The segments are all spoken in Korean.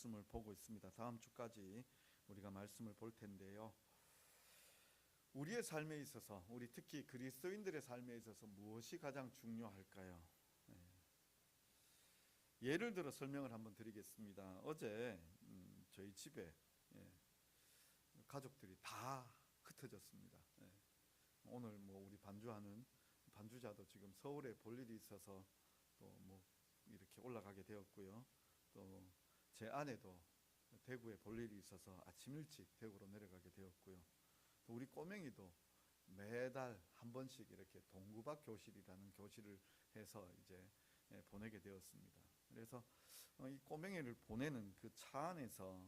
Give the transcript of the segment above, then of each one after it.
말씀을 보고 있습니다. 다음 주까지 우리가 말씀을 볼 텐데요. 우리의 삶에 있어서, 우리 특히 그리스도인들의 삶에 있어서 무엇이 가장 중요할까요? 예를 들어 설명을 한번 드리겠습니다. 어제 저희 집에 가족들이 다 흩어졌습니다. 오늘 우리 반주하는 반주자도 지금 서울에 볼 일이 있어서 또 이렇게 올라가게 되었고요. 또 제 아내도 대구에 볼 일이 있어서 아침 일찍 대구로 내려가게 되었고요. 또 우리 꼬맹이도 매달 한 번씩 이렇게 동구박 교실이라는 교실을 해서 이제 보내게 되었습니다. 그래서 이 꼬맹이를 보내는 그 차 안에서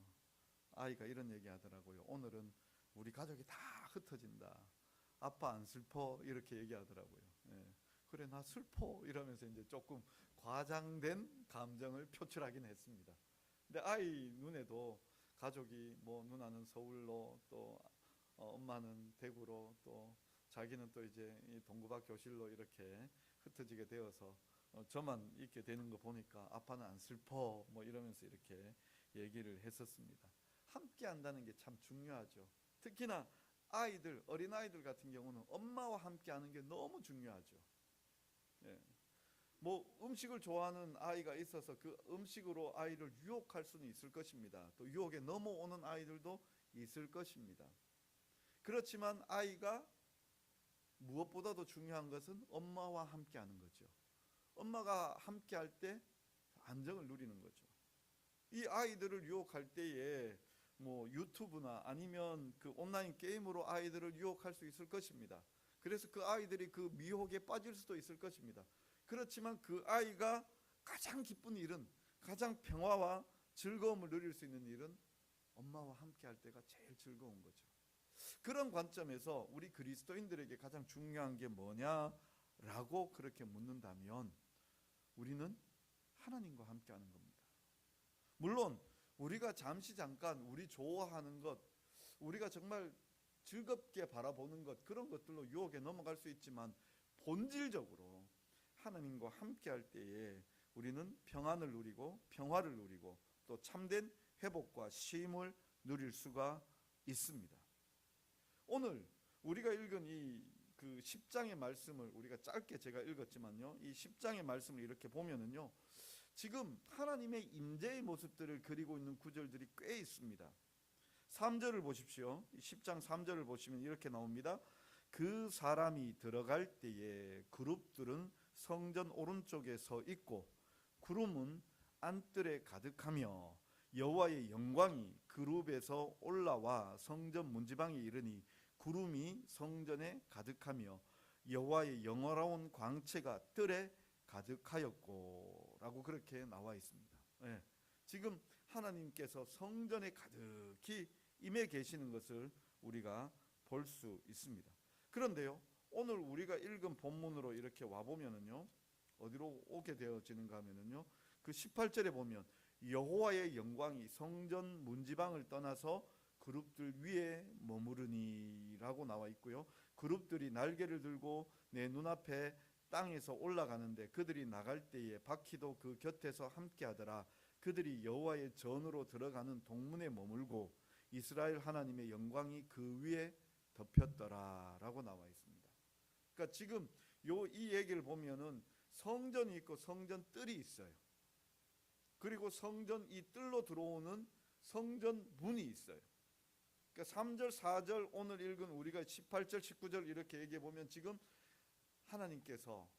아이가 이런 얘기 하더라고요. 오늘은 우리 가족이 다 흩어진다. 아빠 안 슬퍼? 이렇게 얘기하더라고요. 그래 나 슬퍼 이러면서 이제 조금 과장된 감정을 표출하긴 했습니다. 근데 아이 눈에도 가족이 누나는 서울로 또 엄마는 대구로 또 자기는 또 이제 이 동구박 교실로 이렇게 흩어지게 되어서 저만 있게 되는 거 보니까 아빠는 안 슬퍼 이러면서 이렇게 얘기를 했었습니다. 함께 한다는 게 참 중요하죠. 특히나 아이들, 어린아이들 같은 경우는 엄마와 함께 하는 게 너무 중요하죠. 음식을 좋아하는 아이가 있어서 그 음식으로 아이를 유혹할 수는 있을 것입니다. 또 유혹에 넘어오는 아이들도 있을 것입니다. 그렇지만 아이가 무엇보다도 중요한 것은 엄마와 함께 하는 거죠. 엄마가 함께 할 때 안정을 누리는 거죠. 이 아이들을 유혹할 때에 유튜브나 아니면 그 온라인 게임으로 아이들을 유혹할 수 있을 것입니다. 그래서 그 아이들이 그 미혹에 빠질 수도 있을 것입니다. 그렇지만 그 아이가 가장 기쁜 일은, 가장 평화와 즐거움을 누릴 수 있는 일은 엄마와 함께 할 때가 제일 즐거운 거죠. 그런 관점에서 우리 그리스도인들에게 가장 중요한 게 뭐냐라고 그렇게 묻는다면 우리는 하나님과 함께 하는 겁니다. 물론 우리가 잠깐 우리 좋아하는 것, 우리가 정말 즐겁게 바라보는 것, 그런 것들로 유혹에 넘어갈 수 있지만 본질적으로 하나님과 함께 할 때에 우리는 평안을 누리고 평화를 누리고 또 참된 회복과 쉼을 누릴 수가 있습니다. 오늘 우리가 읽은 이 그 10장의 말씀을 우리가 짧게 제가 읽었지만요, 이 10장의 말씀을 이렇게 보면은요, 지금 하나님의 임재의 모습들을 그리고 있는 구절들이 꽤 있습니다. 3절을 보십시오. 10장 3절을 보시면 이렇게 나옵니다. 그 사람이 들어갈 때에 그룹들은 성전 오른쪽에 서 있고 구름은 안뜰에 가득하며 여호와의 영광이 그룹에서 올라와 성전 문지방에 이르니 구름이 성전에 가득하며 여호와의 영화로운 광채가 뜰에 가득하였고 라고 그렇게 나와 있습니다. 지금 하나님께서 성전에 가득히 임해 계시는 것을 우리가 볼 수 있습니다. 그런데요, 오늘 우리가 읽은 본문으로 이렇게 와보면은요, 어디로 오게 되어지는가 하면은요, 그 18절에 보면 여호와의 영광이 성전 문지방을 떠나서 그룹들 위에 머무르니 라고 나와 있고요, 그룹들이 날개를 들고 내 눈앞에 땅에서 올라가는데 그들이 나갈 때에 바퀴도 그 곁에서 함께 하더라. 그들이 여호와의 전으로 들어가는 동문에 머물고 이스라엘 하나님의 영광이 그 위에 덮였더라 라고 나와 있습니다. 그러니까 지금 이 얘기를 보면은 성전이 있고 성전 뜰이 있어요. 그리고 성전 이 뜰로 들어오는 성전 문이 있어요. 그러니까 3절 4절 오늘 읽은 우리가 18절 19절 이렇게 얘기해 보면 지금 하나님께서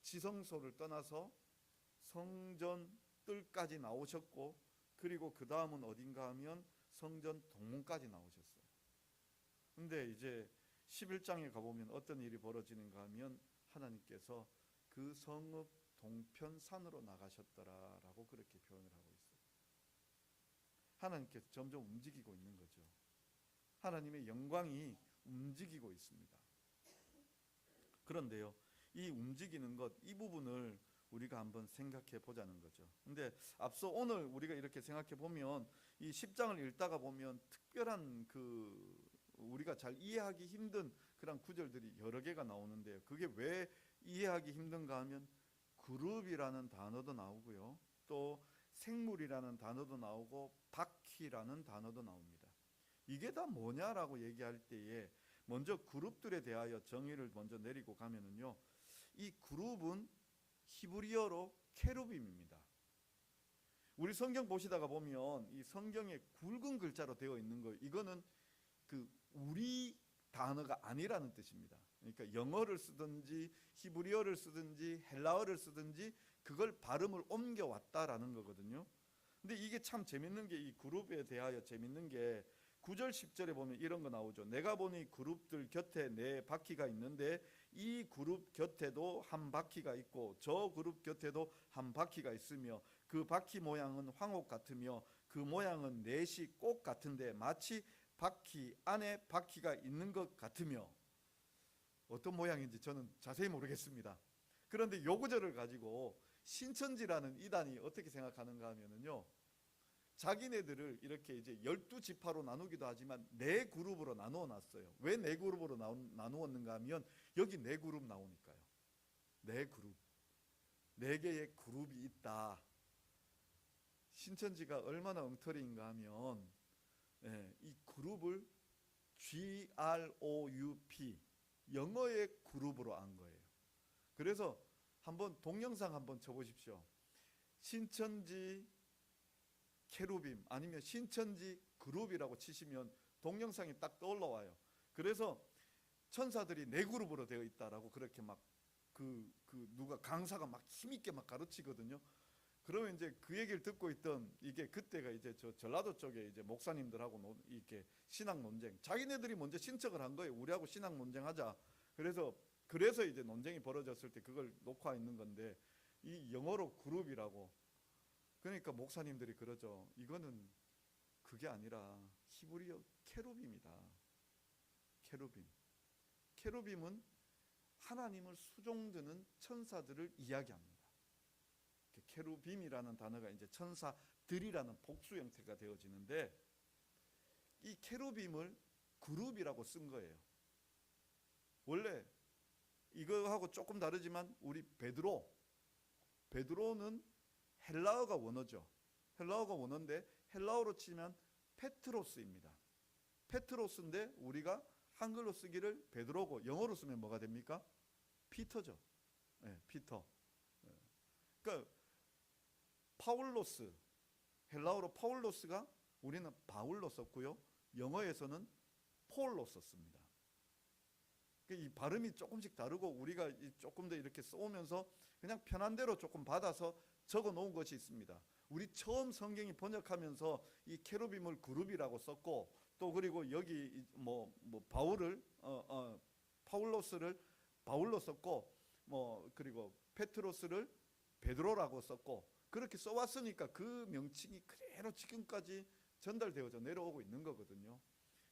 지성소를 떠나서 성전 뜰까지 나오셨고, 그리고 그 다음은 어딘가 하면 성전 동문까지 나오셨어요. 근데 이제 11장에 가보면 어떤 일이 벌어지는가 하면 하나님께서 그 성읍 동편산으로 나가셨더라라고 그렇게 표현을 하고 있어요. 하나님께서 점점 움직이고 있는 거죠. 하나님의 영광이 움직이고 있습니다. 그런데요, 이 움직이는 것, 이 부분을 우리가 한번 생각해 보자는 거죠. 근데 앞서 오늘 우리가 이렇게 생각해 보면 이 10장을 읽다가 보면 특별한 우리가 잘 이해하기 힘든 그런 구절들이 여러 개가 나오는데요, 그게 왜 이해하기 힘든가 하면 그룹이라는 단어도 나오고요, 또 생물이라는 단어도 나오고 바퀴라는 단어도 나옵니다. 이게 다 뭐냐라고 얘기할 때에 먼저 그룹들에 대하여 정의를 먼저 내리고 가면은요, 이 그룹은 히브리어로 케루빔입니다. 우리 성경 보시다가 보면 이 성경에 굵은 글자로 되어 있는 거, 이거는 그 우리 단어가 아니라는 뜻입니다. 그러니까 영어를 쓰든지 히브리어를 쓰든지 헬라어를 쓰든지 그걸 발음을 옮겨왔다라는 거거든요. 근데 이게 참 재밌는 게, 이 그룹에 대하여 재밌는 게 9절 10절에 보면 이런 거 나오죠. 내가 보니 그룹들 곁에 네 바퀴가 있는데 이 그룹 곁에도 한 바퀴가 있고 저 그룹 곁에도 한 바퀴가 있으며 그 바퀴 모양은 황옥 같으며 그 모양은 넷이 꼭 같은데 마치 바퀴 안에 바퀴가 있는 것 같으며, 어떤 모양인지 저는 자세히 모르겠습니다. 그런데 요 구절을 가지고 신천지라는 이단이 어떻게 생각하는가 하면은요, 자기네들을 이렇게 이제 12지파로 나누기도 하지만 네 그룹으로 나누어 놨어요. 왜 네 그룹으로 나누었는가 하면 여기 네 그룹 나오니까요. 네 그룹, 네 개의 그룹이 있다. 신천지가 얼마나 엉터리인가 하면 이 그룹을 GROUP, 영어의 그룹으로 안 거예요. 그래서 한번 동영상 한번 쳐보십시오. 신천지 케루빔 아니면 신천지 그룹이라고 치시면 동영상이 딱 떠올라와요. 그래서 천사들이 네 그룹으로 되어 있다라고 그렇게 막 누가 강사가 막 힘있게 막 가르치거든요. 그러면 이제 그 얘기를 듣고 있던, 이게 그때가 이제 저 전라도 쪽에 이제 목사님들하고 이렇게 신학 논쟁, 자기네들이 먼저 신청을 한 거예요. 우리하고 신학 논쟁하자. 그래서 이제 논쟁이 벌어졌을 때 그걸 녹화했는 건데, 이 영어로 그룹이라고. 그러니까 목사님들이 그러죠. 이거는 그게 아니라 히브리어 케루빔이다. 케루빔. 케루빔은 하나님을 수종드는 천사들을 이야기합니다. 케루빔이라는 단어가 이제 천사들이라는 복수 형태가 되어지는데, 이 케루빔을 그룹이라고 쓴 거예요. 원래 이거하고 조금 다르지만 우리 베드로는 헬라어가 원어죠. 헬라어가 원어인데 헬라어로 치면 페트로스입니다. 페트로스인데 우리가 한글로 쓰기를 베드로고 영어로 쓰면 뭐가 됩니까? 피터죠. 네, 피터. 그러니까 파울로스, 헬라어로 파울로스가 우리는 바울로 썼고요, 영어에서는 폴로 썼습니다. 이 발음이 조금씩 다르고 우리가 조금 더 이렇게 써오면서 그냥 편한 대로 조금 받아서 적어 놓은 것이 있습니다. 우리 처음 성경이 번역하면서 이 케루빔을 그룹이라고 썼고, 또 그리고 여기 바울을 파울로스를 바울로 썼고, 그리고 페트로스를 베드로라고 썼고, 그렇게 써왔으니까 그 명칭이 그대로 지금까지 전달되어져 내려오고 있는 거거든요.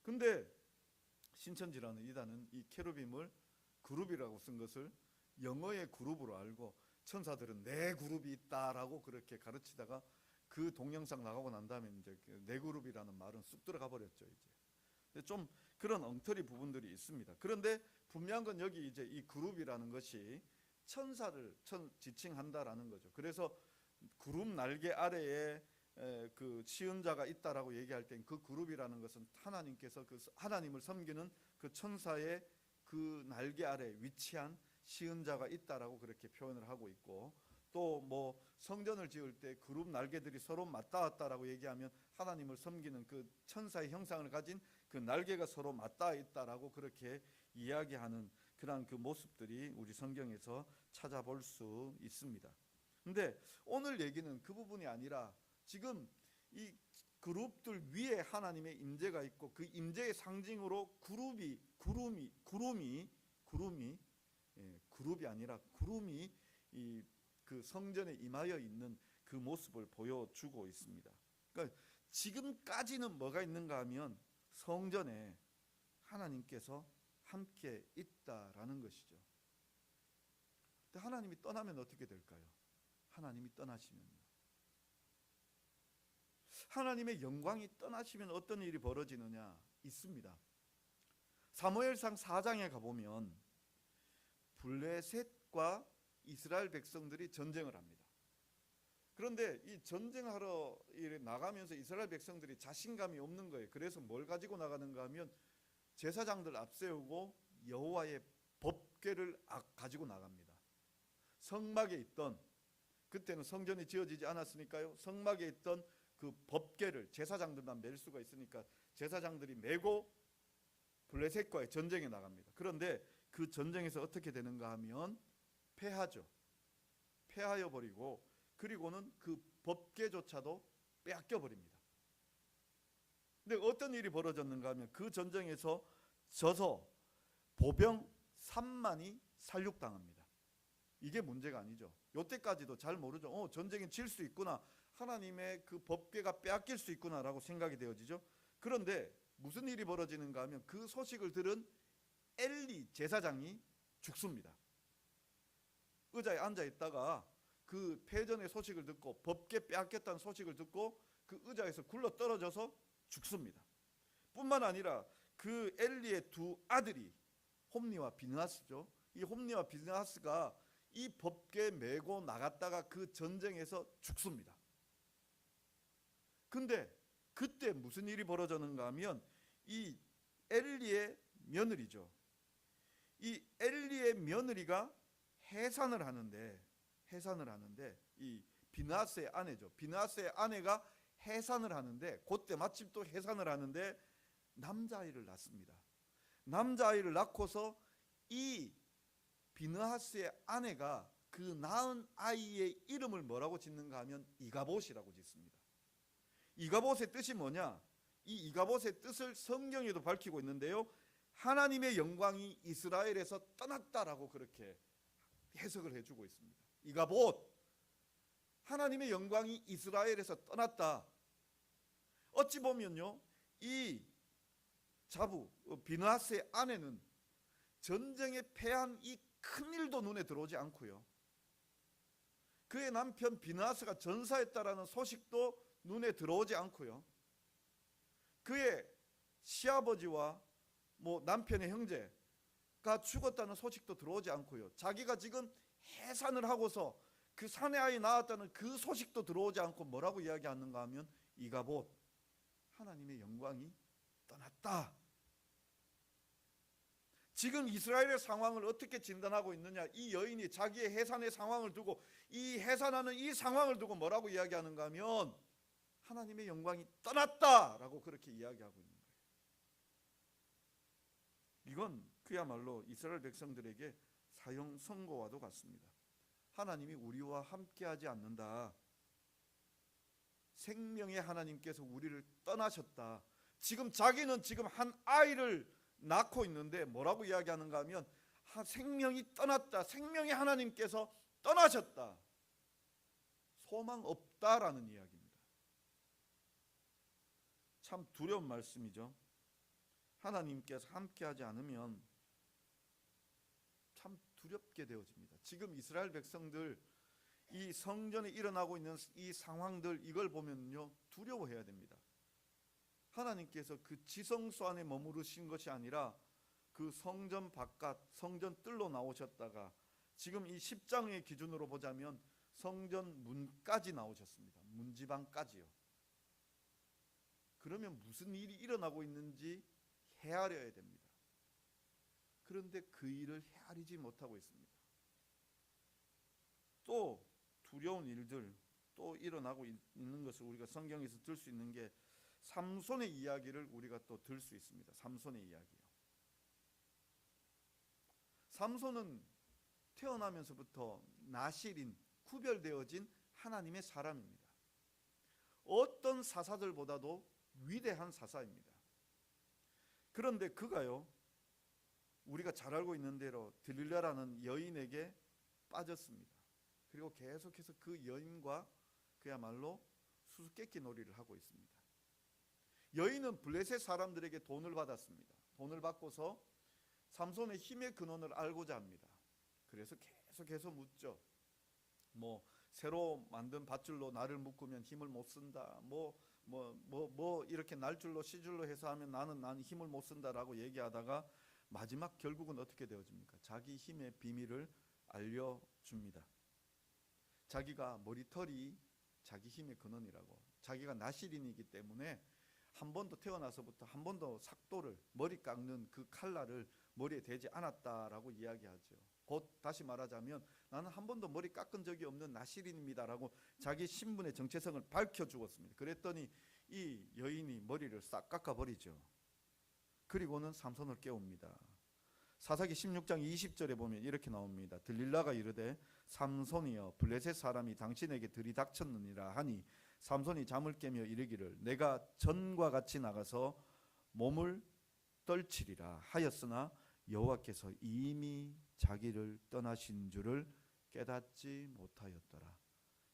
근데 신천지라는 이단은 이 케루빔을 그룹이라고 쓴 것을 영어의 그룹으로 알고 천사들은 네 그룹이 있다라고 그렇게 가르치다가 그 동영상 나가고 난 다음에 이제 네 그룹이라는 말은 쑥 들어가 버렸죠. 이제 좀 그런 엉터리 부분들이 있습니다. 그런데 분명한 건 여기 이제 이 그룹이라는 것이 천사를 지칭한다라는 거죠. 그래서 그룹 날개 아래에 그 시은자가 있다라고 얘기할 땐 그 그룹이라는 것은 하나님께서 그 하나님을 섬기는 그 천사의 그 날개 아래 위치한 시은자가 있다라고 그렇게 표현을 하고 있고, 또 성전을 지을 때 그룹 날개들이 서로 맞닿았다라고 얘기하면 하나님을 섬기는 그 천사의 형상을 가진 그 날개가 서로 맞닿아 있다라고 그렇게 이야기하는 그러한 그 모습들이 우리 성경에서 찾아볼 수 있습니다. 근데 오늘 얘기는 그 부분이 아니라 지금 이 그룹들 위에 하나님의 임재가 있고 그 임재의 상징으로 그룹이 아니라 구름이 이 그 성전에 임하여 있는 그 모습을 보여주고 있습니다. 그러니까 지금까지는 뭐가 있는가 하면 성전에 하나님께서 함께 있다라는 것이죠. 근데 하나님이 떠나면 어떻게 될까요? 하나님이 떠나시면요, 하나님의 영광이 떠나시면 어떤 일이 벌어지느냐 있습니다. 사무엘상 4장에 가보면 블레셋과 이스라엘 백성들이 전쟁을 합니다. 그런데 이 전쟁하러 나가면서 이스라엘 백성들이 자신감이 없는 거예요. 그래서 뭘 가지고 나가는가 하면 제사장들 앞세우고 여호와의 법궤를 가지고 나갑니다. 성막에 있던, 그때는 성전이 지어지지 않았으니까요, 성막에 있던 그 법궤를 제사장들만 맬 수가 있으니까 제사장들이 메고 블레셋과의 전쟁에 나갑니다. 그런데 그 전쟁에서 어떻게 되는가 하면 패하죠. 패하여 버리고, 그리고는 그 법궤조차도 빼앗겨 버립니다. 근데 어떤 일이 벌어졌는가 하면 그 전쟁에서 져서 보병 3만이 살육당합니다. 이게 문제가 아니죠. 요때까지도 잘 모르죠. 전쟁에 질 수 있구나, 하나님의 그 법궤가 빼앗길 수 있구나라고 생각이 되어지죠. 그런데 무슨 일이 벌어지는가 하면 그 소식을 들은 엘리 제사장이 죽습니다. 의자에 앉아 있다가 그 패전의 소식을 듣고, 법궤 빼앗겼다는 소식을 듣고 그 의자에서 굴러 떨어져서 죽습니다. 뿐만 아니라 그 엘리의 두 아들이 홈니와 비느하스죠. 이 홈니와 비느하스가 이 법궤 메고 나갔다가 그 전쟁에서 죽습니다. 근데 그때 무슨 일이 벌어졌는가 하면 이 엘리의 며느리죠. 이 엘리의 며느리가 해산을 하는데 이 비느하스의 아내죠. 비느하스의 아내가 해산을 하는데, 그때 마침 또 해산을 하는데 남자아이를 낳습니다. 남자아이를 낳고서 이 비느하스의 아내가 그 낳은 아이의 이름을 뭐라고 짓는가 하면 이가봇이라고 짓습니다. 이가봇의 뜻이 뭐냐? 이 이가봇의 뜻을 성경에도 밝히고 있는데요, 하나님의 영광이 이스라엘에서 떠났다라고 그렇게 해석을 해주고 있습니다. 이가봇, 하나님의 영광이 이스라엘에서 떠났다. 어찌 보면요, 이 자부 비느하스의 아내는 전쟁에 패한 이 큰 일도 눈에 들어오지 않고요, 그의 남편 비느하스가 전사했다라는 소식도 눈에 들어오지 않고요, 그의 시아버지와 남편의 형제가 죽었다는 소식도 들어오지 않고요, 자기가 지금 해산을 하고서 그 사내 아이 낳았다는 그 소식도 들어오지 않고 뭐라고 이야기하는가 하면 이가봇, 하나님의 영광이 떠났다. 지금 이스라엘의 상황을 어떻게 진단하고 있느냐? 이 여인이 자기의 해산의 상황을 두고, 이 해산하는 이 상황을 두고 뭐라고 이야기하는가 하면 하나님의 영광이 떠났다라고 그렇게 이야기하고 있는 거예요. 이건 그야말로 이스라엘 백성들에게 사형 선고와도 같습니다. 하나님이 우리와 함께하지 않는다. 생명의 하나님께서 우리를 떠나셨다. 지금 자기는 지금 한 아이를 낳고 있는데 뭐라고 이야기하는가 하면 생명이 떠났다. 생명의 하나님께서 떠나셨다. 소망 없다라는 이야기입니다. 참 두려운 말씀이죠. 하나님께서 함께하지 않으면 참 두렵게 되어집니다. 지금 이스라엘 백성들, 이 성전에 일어나고 있는 이 상황들, 이걸 보면요 두려워해야 됩니다. 하나님께서 그 지성소 안에 머무르신 것이 아니라 그 성전 바깥, 성전 뜰로 나오셨다가 지금 이 10장의 기준으로 보자면 성전 문까지 나오셨습니다. 문지방까지요. 그러면 무슨 일이 일어나고 있는지 헤아려야 됩니다. 그런데 그 일을 헤아리지 못하고 있습니다. 또 두려운 일들 또 일어나고 있는 것을 우리가 성경에서 들 수 있는 게 삼손의 이야기를 우리가 또 들 수 있습니다. 삼손의 이야기요. 삼손은 태어나면서부터 나실인, 구별되어진 하나님의 사람입니다. 어떤 사사들보다도 위대한 사사입니다. 그런데 그가요, 우리가 잘 알고 있는 대로 들릴라라는 여인에게 빠졌습니다. 그리고 계속해서 그 여인과 그야말로 수수께끼 놀이를 하고 있습니다. 여인은 블레셋 사람들에게 돈을 받았습니다. 돈을 받고서 삼손의 힘의 근원을 알고자 합니다. 그래서 계속해서 묻죠. 새로 만든 밧줄로 나를 묶으면 힘을 못 쓴다. 이렇게 날줄로 시줄로 해서 하면 나는 힘을 못 쓴다라고 얘기하다가 마지막 결국은 어떻게 되어집니까? 자기 힘의 비밀을 알려줍니다. 자기가 머리털이 자기 힘의 근원이라고. 자기가 나시린이기 때문에 한 번도 태어나서부터 한 번도 삭도를, 머리 깎는 그 칼날을 머리에 대지 않았다라고 이야기하죠. 곧 다시 말하자면 나는 한 번도 머리 깎은 적이 없는 나시린입니다라고 자기 신분의 정체성을 밝혀주었습니다. 그랬더니 이 여인이 머리를 싹 깎아버리죠. 그리고는 삼손을 깨웁니다. 사사기 16장 20절에 보면 이렇게 나옵니다. 들릴라가 이르되 삼손이여 블레셋 사람이 당신에게 들이닥쳤느니라 하니 삼손이 잠을 깨며 이르기를 내가 전과 같이 나가서 몸을 떨치리라 하였으나 여호와께서 이미 자기를 떠나신 줄을 깨닫지 못하였더라.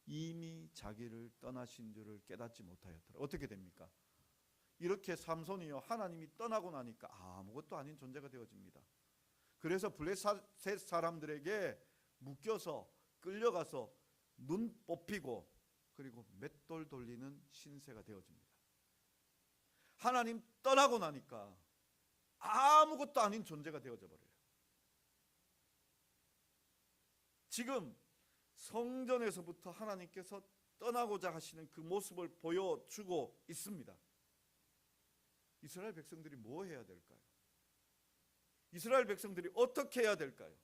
이미 자기를 떠나신 줄을 깨닫지 못하였더라. 어떻게 됩니까? 이렇게 삼손이요 하나님이 떠나고 나니까 아무것도 아닌 존재가 되어집니다. 그래서 블레셋 사람들에게 묶여서 끌려가서 눈 뽑히고 그리고 맷돌 돌리는 신세가 되어집니다. 하나님 떠나고 나니까 아무것도 아닌 존재가 되어져 버려요. 지금 성전에서부터 하나님께서 떠나고자 하시는 그 모습을 보여주고 있습니다. 이스라엘 백성들이 뭐 해야 될까요? 이스라엘 백성들이 어떻게 해야 될까요?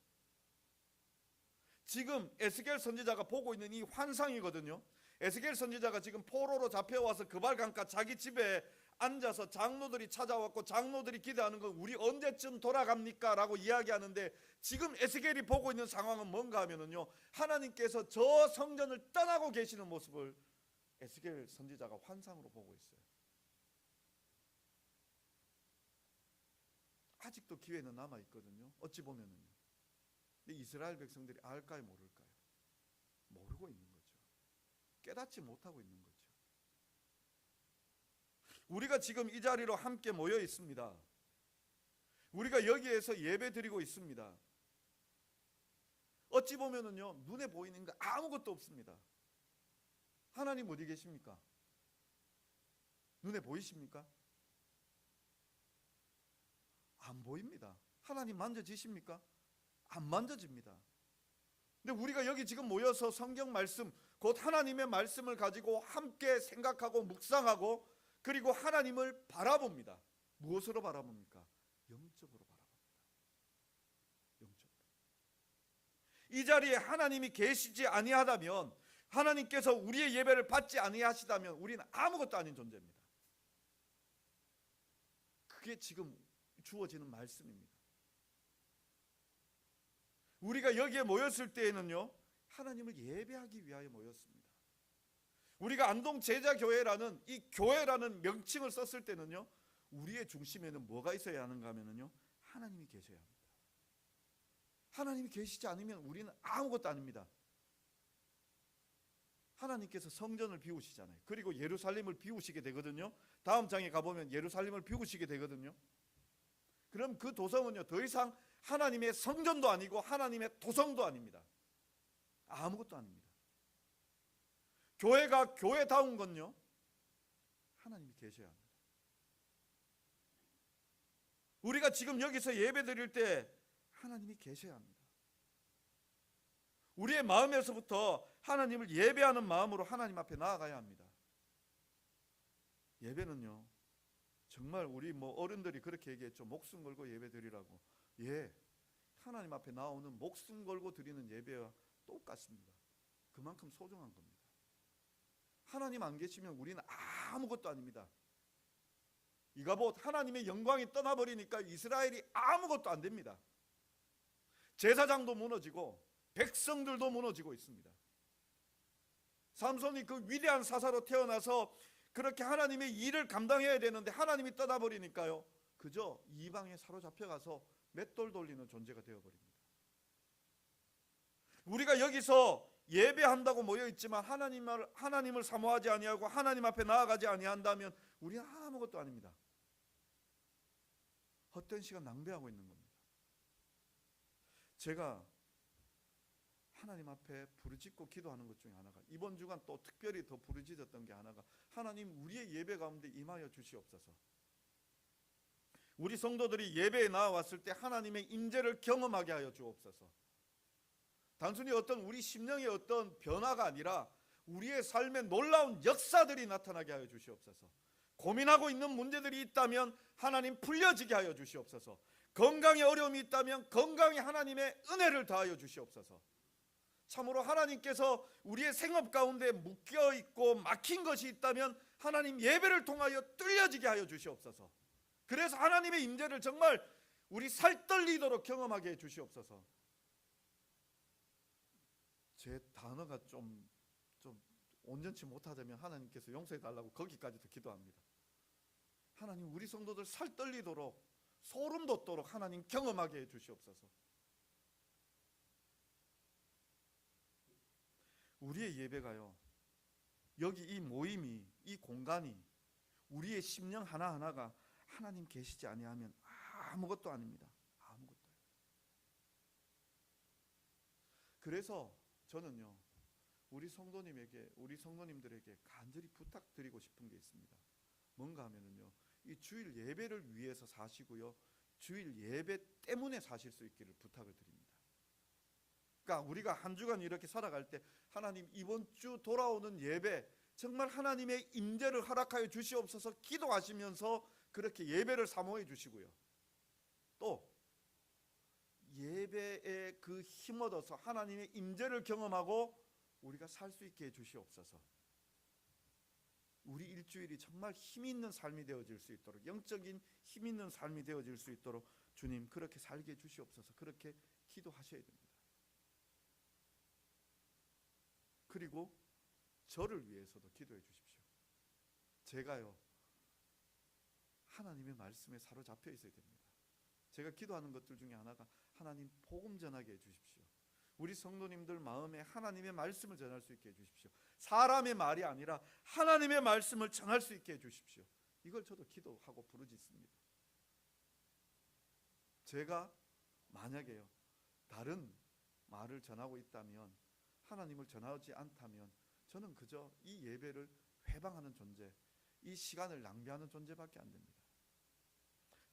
지금 에스겔 선지자가 보고 있는 이 환상이거든요. 에스겔 선지자가 지금 포로로 잡혀와서 그발강가 자기 집에 앉아서 장로들이 찾아왔고 장로들이 기대하는 건 우리 언제쯤 돌아갑니까? 라고 이야기하는데 지금 에스겔이 보고 있는 상황은 뭔가 하면은요 하나님께서 저 성전을 떠나고 계시는 모습을 에스겔 선지자가 환상으로 보고 있어요. 아직도 기회는 남아있거든요. 어찌 보면은요. 근데 이스라엘 백성들이 알까요 모를까요? 모르고 있는 거죠. 깨닫지 못하고 있는 거죠. 우리가 지금 이 자리로 함께 모여 있습니다. 우리가 여기에서 예배 드리고 있습니다. 어찌 보면은요 눈에 보이는 거 아무것도 없습니다. 하나님 어디 계십니까? 눈에 보이십니까? 안 보입니다. 하나님 만져지십니까? 안 만져집니다. 근데 우리가 여기 지금 모여서 성경 말씀, 곧 하나님의 말씀을 가지고 함께 생각하고 묵상하고 그리고 하나님을 바라봅니다. 무엇으로 바라봅니까? 영적으로 바라봅니다. 영적으로. 이 자리에 하나님이 계시지 아니하다면, 하나님께서 우리의 예배를 받지 아니하시다면 우리는 아무것도 아닌 존재입니다. 그게 지금 주어지는 말씀입니다. 우리가 여기에 모였을 때에는요 하나님을 예배하기 위하여 모였습니다. 우리가 안동 제자교회라는 이 교회라는 명칭을 썼을 때는요 우리의 중심에는 뭐가 있어야 하는가 하면은요 하나님이 계셔야 합니다. 하나님이 계시지 않으면 우리는 아무것도 아닙니다. 하나님께서 성전을 비우시잖아요. 그리고 예루살렘을 비우시게 되거든요. 다음 장에 가보면 예루살렘을 비우시게 되거든요. 그럼 그 도성은요 더 이상 하나님의 성전도 아니고 하나님의 도성도 아닙니다. 아무것도 아닙니다. 교회가 교회다운 건요 하나님이 계셔야 합니다. 우리가 지금 여기서 예배 드릴 때 하나님이 계셔야 합니다. 우리의 마음에서부터 하나님을 예배하는 마음으로 하나님 앞에 나아가야 합니다. 예배는요 정말 우리 어른들이 그렇게 얘기했죠. 목숨 걸고 예배 드리라고. 예, 하나님 앞에 나오는 목숨 걸고 드리는 예배와 똑같습니다. 그만큼 소중한 겁니다. 하나님 안 계시면 우리는 아무것도 아닙니다. 이가봇 하나님의 영광이 떠나버리니까 이스라엘이 아무것도 안 됩니다. 제사장도 무너지고 백성들도 무너지고 있습니다. 삼손이 그 위대한 사사로 태어나서 그렇게 하나님의 일을 감당해야 되는데 하나님이 떠나버리니까요 그저 이방에 사로잡혀가서 맷돌 돌리는 존재가 되어버립니다. 우리가 여기서 예배한다고 모여있지만 하나님을 사모하지 아니하고 하나님 앞에 나아가지 아니한다면 우리는 아무것도 아닙니다. 헛된 시간 낭비하고 있는 겁니다. 제가 하나님 앞에 부르짖고 기도하는 것 중에 하나가, 이번 주간 또 특별히 더 부르짖었던 게 하나가, 하나님 우리의 예배 가운데 임하여 주시옵소서. 우리 성도들이 예배에 나와왔을 때 하나님의 임재를 경험하게 하여 주옵소서. 단순히 어떤 우리 심령의 어떤 변화가 아니라 우리의 삶에 놀라운 역사들이 나타나게 하여 주시옵소서. 고민하고 있는 문제들이 있다면 하나님 풀려지게 하여 주시옵소서. 건강에 어려움이 있다면 건강에 하나님의 은혜를 더하여 주시옵소서. 참으로 하나님께서 우리의 생업 가운데 묶여있고 막힌 것이 있다면 하나님 예배를 통하여 뚫려지게 하여 주시옵소서. 그래서 하나님의 임재를 정말 우리 살떨리도록 경험하게 해 주시옵소서. 제 단어가 좀 온전치 못하다면 하나님께서 용서해 달라고 거기까지도 기도합니다. 하나님, 우리 성도들 살떨리도록 소름 돋도록 하나님 경험하게 해 주시옵소서. 우리의 예배가요, 여기 이 모임이, 이 공간이, 우리의 심령 하나하나가 하나님 계시지 아니하면 아무것도 아닙니다. 아무것도. 그래서 저는요, 우리 성도님에게, 우리 성도님들에게 간절히 부탁드리고 싶은 게 있습니다. 뭔가 하면은요, 이 주일 예배를 위해서 사시고요, 주일 예배 때문에 사실 수 있기를 부탁을 드립니다. 그러니까 우리가 한 주간 이렇게 살아갈 때 하나님, 이번 주 돌아오는 예배 정말 하나님의 임재를 허락하여 주시옵소서 기도하시면서 그렇게 예배를 사모해 주시고요, 또 예배에 그 힘 얻어서 하나님의 임재를 경험하고 우리가 살 수 있게 해 주시옵소서. 우리 일주일이 정말 힘 있는 삶이 되어질 수 있도록, 영적인 힘 있는 삶이 되어질 수 있도록 주님 그렇게 살게 해 주시옵소서. 그렇게 기도하셔야 됩니다. 그리고 저를 위해서도 기도해 주십시오. 제가요, 하나님의 말씀에 사로잡혀 있어야 됩니다. 제가 기도하는 것들 중에 하나가 하나님 복음 전하게 해 주십시오. 우리 성도님들 마음에 하나님의 말씀을 전할 수 있게 해 주십시오. 사람의 말이 아니라 하나님의 말씀을 전할 수 있게 해 주십시오. 이걸 저도 기도하고 부르짖습니다. 제가 만약에요, 다른 말을 전하고 있다면, 하나님을 전하지 않다면 저는 그저 이 예배를 회방하는 존재, 이 시간을 낭비하는 존재밖에 안 됩니다.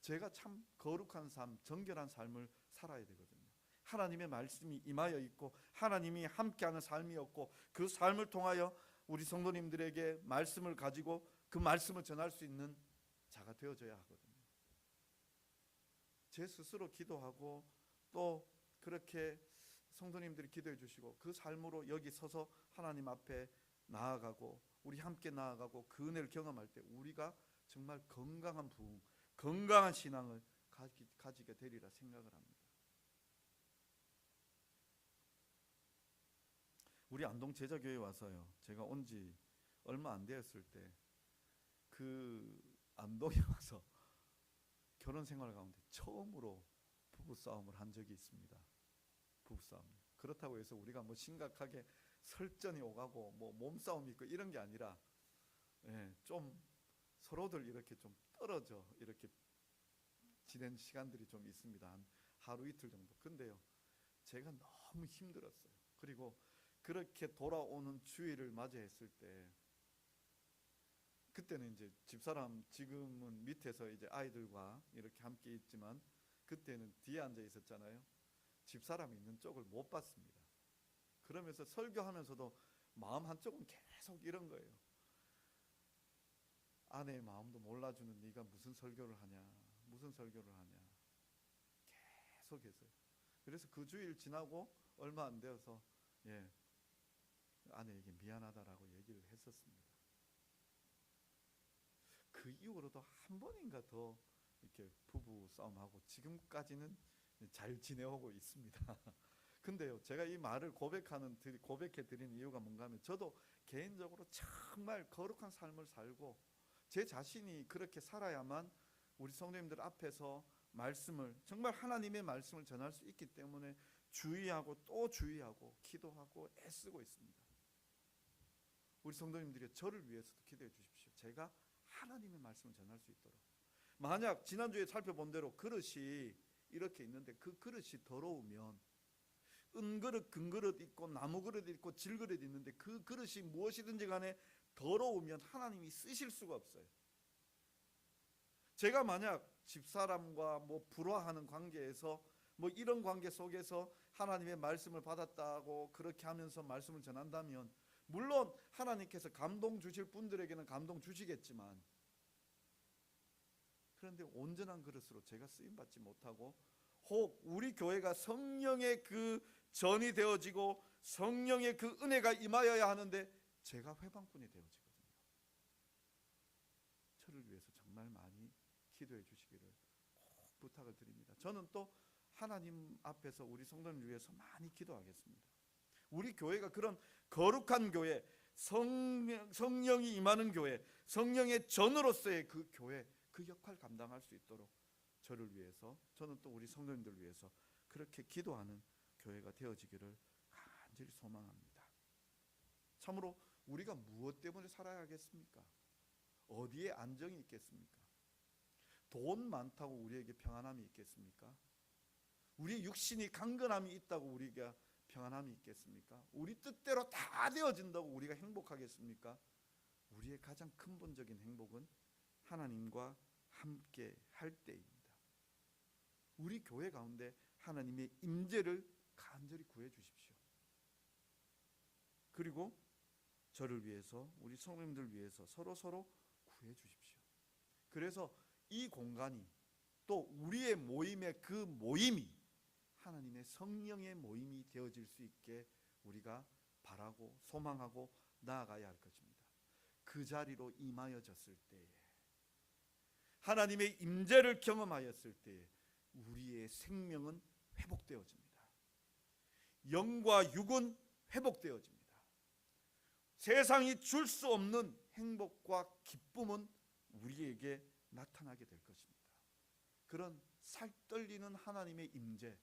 제가 참 거룩한 삶, 정결한 삶을 살아야 되거든요. 하나님의 말씀이 임하여 있고 하나님이 함께하는 삶이었고, 그 삶을 통하여 우리 성도님들에게 말씀을 가지고 그 말씀을 전할 수 있는 자가 되어져야 하거든요. 제 스스로 기도하고 또 그렇게 성도님들이 기도해 주시고 그 삶으로 여기 서서 하나님 앞에 나아가고 우리 함께 나아가고 그 은혜를 경험할 때 우리가 정말 건강한 부흥, 건강한 신앙을 가지게 되리라 생각을 합니다. 우리 안동 제자교회에 와서요, 제가 온 지 얼마 안 되었을 때 그 안동에 와서 결혼 생활 가운데 처음으로 부부싸움을 한 적이 있습니다. 부부싸움. 그렇다고 해서 우리가 뭐 심각하게 설전이 오가고 뭐 몸싸움이 있고 이런 게 아니라, 좀 서로들 이렇게 좀 떨어져 이렇게 지낸 시간들이 좀 있습니다. 한 하루 이틀 정도. 근데요, 제가 너무 힘들었어요. 그리고 그렇게 돌아오는 주일을 맞이했을 때, 그때는 이제 집사람, 지금은 밑에서 이제 아이들과 이렇게 함께 있지만 그때는 뒤에 앉아 있었잖아요. 집사람이 있는 쪽을 못 봤습니다. 그러면서 설교하면서도 마음 한쪽은 계속 이런 거예요. 아내의 마음도 몰라주는 네가 무슨 설교를 하냐, 무슨 설교를 하냐, 계속해서요. 그래서 그 주일 지나고 얼마 안 되어서 아내에게 미안하다라고 얘기를 했었습니다. 그 이후로도 한 번인가 더 이렇게 부부 싸움하고 지금까지는 잘 지내오고 있습니다. 근데요, 제가 이 말을 고백해 드리는 이유가 뭔가 하면, 저도 개인적으로 정말 거룩한 삶을 살고 제 자신이 그렇게 살아야만 우리 성도님들 앞에서 말씀을, 정말 하나님의 말씀을 전할 수 있기 때문에 주의하고 또 주의하고 기도하고 애쓰고 있습니다. 우리 성도님들이 저를 위해서도 기도해 주십시오. 제가 하나님의 말씀을 전할 수 있도록. 만약 지난주에 살펴본 대로 그릇이 이렇게 있는데 그 그릇이 더러우면, 은그릇, 금그릇 있고 나무그릇 있고 질그릇 있는데 그 그릇이 무엇이든지 간에 더러우면 하나님이 쓰실 수가 없어요. 제가 만약 집사람과 뭐 불화하는 관계에서 뭐 이런 관계 속에서 하나님의 말씀을 받았다고 그렇게 하면서 말씀을 전한다면, 물론 하나님께서 감동 주실 분들에게는 감동 주시겠지만, 그런데 온전한 그릇으로 제가 쓰임받지 못하고, 혹 우리 교회가 성령의 그 전이 되어지고 성령의 그 은혜가 임하여야 하는데 제가 회방꾼이 되어지거든요. 저를 위해서 정말 많이 기도해 주시기를 꼭 부탁을 드립니다. 저는 또 하나님 앞에서 우리 성도님을 위해서 많이 기도하겠습니다. 우리 교회가 그런 거룩한 교회, 성령이 임하는 교회, 성령의 전으로서의 그 교회, 그 역할 감당할 수 있도록 저를 위해서, 저는 또 우리 성도님들 위해서 그렇게 기도하는 교회가 되어지기를 간절히 소망합니다. 참으로 우리가 무엇 때문에 살아야 하겠습니까? 어디에 안정이 있겠습니까? 돈 많다고 우리에게 평안함이 있겠습니까? 우리 육신이 강건함이 있다고 우리가 평안함이 있겠습니까? 우리 뜻대로 다 되어진다고 우리가 행복하겠습니까? 우리의 가장 근본적인 행복은 하나님과 함께 할 때입니다. 우리 교회 가운데 하나님의 임재를 간절히 구해 주십시오. 그리고 저를 위해서, 우리 성도님들 위해서 서로 구해 주십시오. 그래서 이 공간이, 또 우리의 모임의 그 모임이 하나님의 성령의 모임이 되어질 수 있게 우리가 바라고 소망하고 나아가야 할 것입니다. 그 자리로 임하여졌을 때에, 하나님의 임재를 경험하였을 때에 우리의 생명은 회복되어집니다. 영과 육은 회복되어집니다. 세상이 줄 수 없는 행복과 기쁨은 우리에게 나타나게 될 것입니다. 그런 살떨리는 하나님의 임재,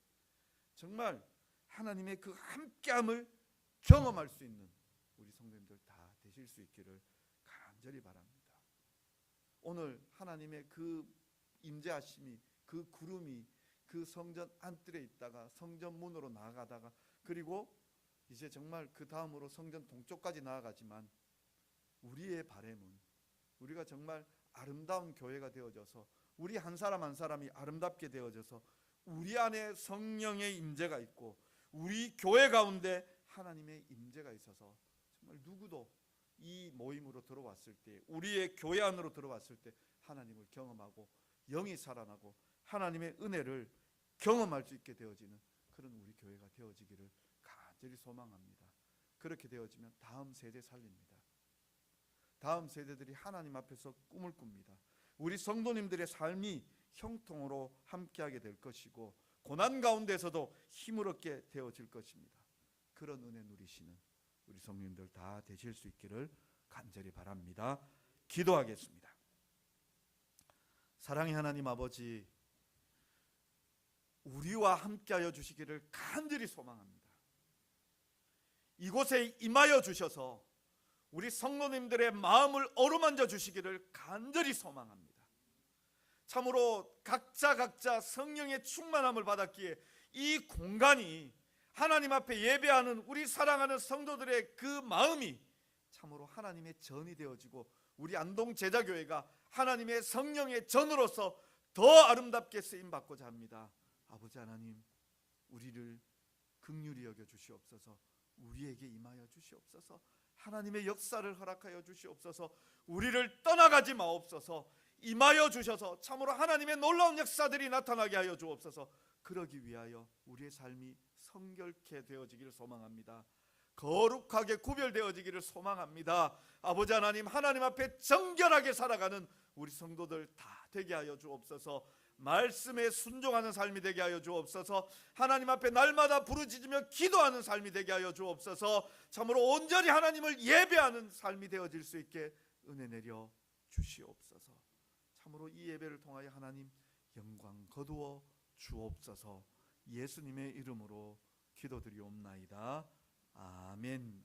정말 하나님의 그 함께함을 경험할 수 있는 우리 성도님들 다 되실 수 있기를 간절히 바랍니다. 오늘 하나님의 그 임재하심이, 그 구름이 그 성전 안뜰에 있다가 성전 문으로 나아가다가, 그리고 이제 정말 그 다음으로 성전 동쪽까지 나아가지만, 우리의 바람은 우리가 정말 아름다운 교회가 되어져서, 우리 한 사람 한 사람이 아름답게 되어져서 우리 안에 성령의 임재가 있고 우리 교회 가운데 하나님의 임재가 있어서 정말 누구도 이 모임으로 들어왔을 때, 우리의 교회 안으로 들어왔을 때 하나님을 경험하고 영이 살아나고 하나님의 은혜를 경험할 수 있게 되어지는 그런 우리 교회가 되어지기를 간절히 소망합니다. 그렇게 되어지면 다음 세대 살립니다. 다음 세대들이 하나님 앞에서 꿈을 꿉니다. 우리 성도님들의 삶이 형통으로 함께하게 될 것이고 고난 가운데서도 힘을 얻게 되어질 것입니다. 그런 은혜 누리시는 우리 성도님들 다 되실 수 있기를 간절히 바랍니다. 기도하겠습니다. 사랑의 하나님 아버지, 우리와 함께하여 주시기를 간절히 소망합니다. 이곳에 임하여 주셔서 우리 성도님들의 마음을 어루만져 주시기를 간절히 소망합니다. 참으로 각자 성령의 충만함을 받았기에 이 공간이 하나님 앞에 예배하는 우리 사랑하는 성도들의 그 마음이 참으로 하나님의 전이 되어지고 우리 안동 제자교회가 하나님의 성령의 전으로서 더 아름답게 쓰임받고자 합니다. 아버지 하나님, 우리를 긍휼히 여겨 주시옵소서. 우리에게 임하여 주시옵소서. 하나님의 역사를 허락하여 주시옵소서. 우리를 떠나가지 마옵소서. 임하여 주셔서 참으로 하나님의 놀라운 역사들이 나타나게 하여 주옵소서. 그러기 위하여 우리의 삶이 성결케 되어지기를 소망합니다. 거룩하게 구별되어지기를 소망합니다. 아버지 하나님, 하나님 앞에 정결하게 살아가는 우리 성도들 다 되게 하여 주옵소서. 말씀에 순종하는 삶이 되게 하여 주옵소서. 하나님 앞에 날마다 부르짖으며 기도하는 삶이 되게 하여 주옵소서. 참으로 온전히 하나님을 예배하는 삶이 되어질 수 있게 은혜 내려 주시옵소서. 참으로 이 예배를 통하여 하나님 영광 거두어 주옵소서. 예수님의 이름으로 기도드리옵나이다. 아멘.